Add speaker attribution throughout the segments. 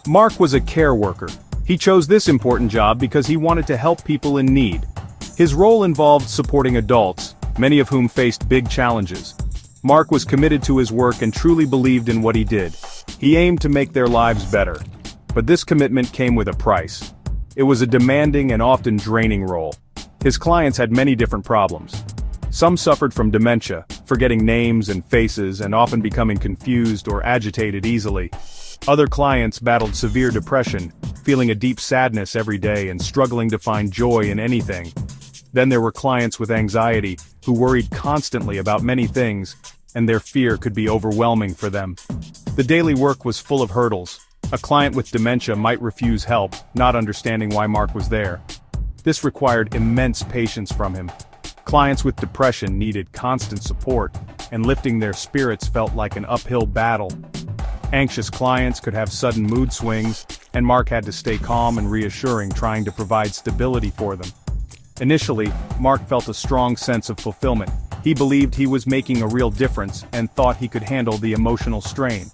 Speaker 1: Mark was a care worker. He chose this important job because he wanted to help people in need. His role involved supporting adults, many of whom faced big challenges. Mark was committed to his work and truly believed in what he did. He aimed to make their lives better. But this commitment came with a price. It was a demanding and often draining role. His clients had many different problems. Some suffered from dementia, forgetting names and faces and often becoming confused or agitated easily. Other clients battled severe depression, feeling a deep sadness every day and struggling to find joy in anything. Then there were clients with anxiety, who worried constantly about many things, and their fear could be overwhelming for them. The daily work was full of hurdles. A client with dementia might refuse help, not understanding why Mark was there. This required immense patience from him. Clients with depression needed constant support, and lifting their spirits felt like an uphill battle. Anxious clients could have sudden mood swings, and Mark had to stay calm and reassuring, trying to provide stability for them. Initially, Mark felt a strong sense of fulfillment. He believed he was making a real difference and thought he could handle the emotional strain.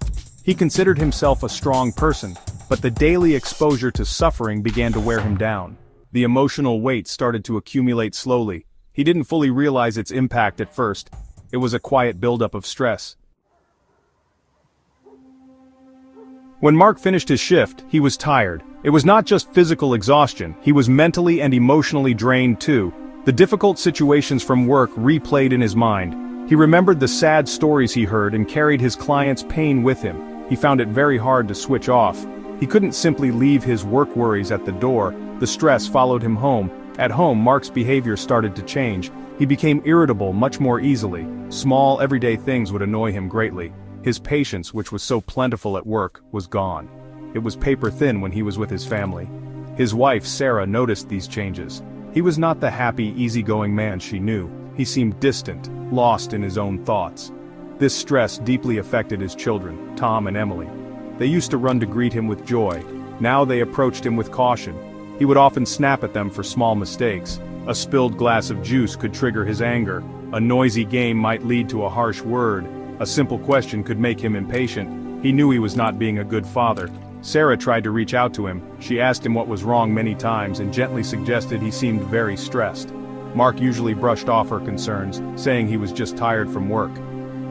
Speaker 1: He considered himself a strong person, but the daily exposure to suffering began to wear him down. The emotional weight started to accumulate slowly. He didn't fully realize its impact at first. It was a quiet buildup of stress. When Mark finished his shift, he was tired. It was not just physical exhaustion, he was mentally and emotionally drained too. The difficult situations from work replayed in his mind. He remembered the sad stories he heard and carried his clients' pain with him. He found it very hard to switch off. He couldn't simply leave his work worries at the door. The stress followed him home. At home, Mark's behavior started to change. He became irritable much more easily. Small, everyday things would annoy him greatly. His patience, which was so plentiful at work, was gone. It was paper thin when he was with his family. His wife, Sarah, noticed these changes. He was not the happy, easygoing man she knew. He seemed distant, lost in his own thoughts. This stress deeply affected his children, Tom and Emily. They used to run to greet him with joy. Now they approached him with caution. He would often snap at them for small mistakes. A spilled glass of juice could trigger his anger. A noisy game might lead to a harsh word. A simple question could make him impatient. He knew he was not being a good father. Sarah tried to reach out to him. She asked him what was wrong many times and gently suggested he seemed very stressed. Mark usually brushed off her concerns, saying he was just tired from work.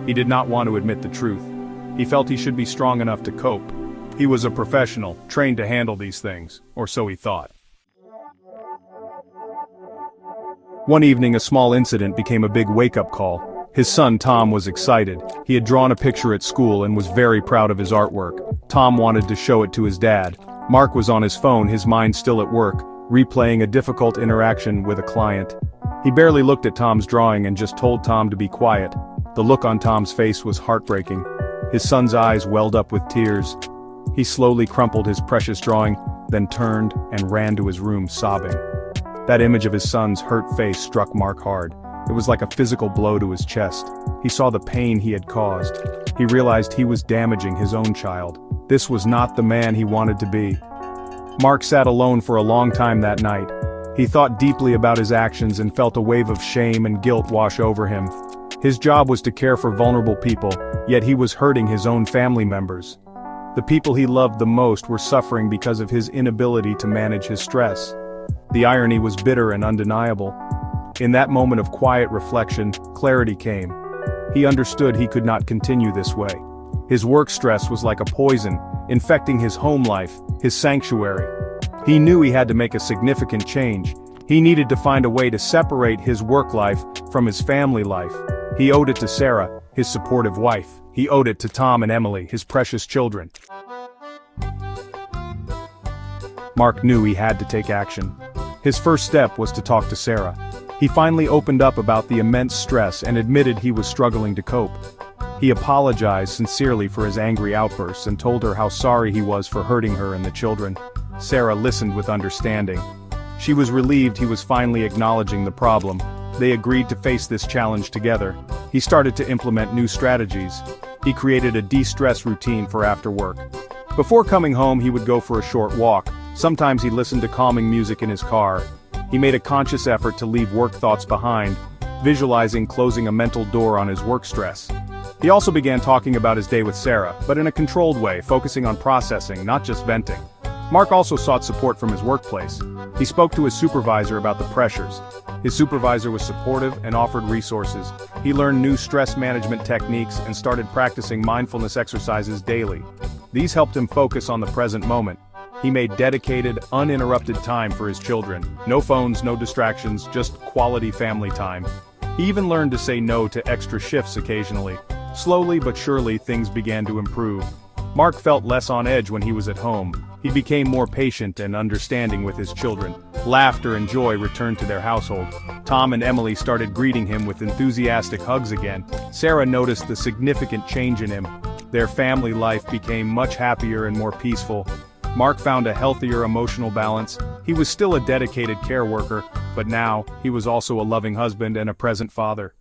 Speaker 1: He did not want to admit the truth. He felt he should be strong enough to cope. He was a professional, trained to handle these things, or so he thought. One evening, a small incident became a big wake-up call. His son Tom was excited. He had drawn a picture at school and was very proud of his artwork. Tom wanted to show it to his dad. Mark was on his phone, his mind still at work, replaying a difficult interaction with a client. He barely looked at Tom's drawing and just told Tom to be quiet. The look on Tom's face was heartbreaking. His son's eyes welled up with tears. He slowly crumpled his precious drawing, then turned and ran to his room sobbing. That image of his son's hurt face struck Mark hard. It was like a physical blow to his chest. He saw the pain he had caused. He realized he was damaging his own child. This was not the man he wanted to be. Mark sat alone for a long time that night. He thought deeply about his actions and felt a wave of shame and guilt wash over him. His job was to care for vulnerable people, yet he was hurting his own family members. The people he loved the most were suffering because of his inability to manage his stress. The irony was bitter and undeniable. In that moment of quiet reflection, clarity came. He understood he could not continue this way. His work stress was like a poison, infecting his home life, his sanctuary. He knew he had to make a significant change. He needed to find a way to separate his work life from his family life. He owed it to Sarah, his supportive wife. He owed it to Tom and Emily, his precious children. Mark knew he had to take action. His first step was to talk to Sarah. He finally opened up about the immense stress and admitted he was struggling to cope. He apologized sincerely for his angry outbursts and told her how sorry he was for hurting her and the children. Sarah listened with understanding. She was relieved he was finally acknowledging the problem. They agreed to face this challenge together. He started to implement new strategies. He created a de-stress routine for after work. Before coming home, he would go for a short walk. Sometimes he listened to calming music in his car. He made a conscious effort to leave work thoughts behind, visualizing closing a mental door on his work stress. He also began talking about his day with Sarah, but in a controlled way, focusing on processing, not just venting. Mark also sought support from his workplace. He spoke to his supervisor about the pressures. His supervisor was supportive and offered resources. He learned new stress management techniques and started practicing mindfulness exercises daily. These helped him focus on the present moment. He made dedicated, uninterrupted time for his children. No phones, no distractions, just quality family time. He even learned to say no to extra shifts occasionally. Slowly but surely things began to improve. Mark felt less on edge when he was at home. He became more patient and understanding with his children. Laughter and joy returned to their household. Tom and Emily started greeting him with enthusiastic hugs again. Sarah noticed the significant change in him. Their family life became much happier and more peaceful. Mark found a healthier emotional balance. He was still a dedicated care worker, but now, he was also a loving husband and a present father.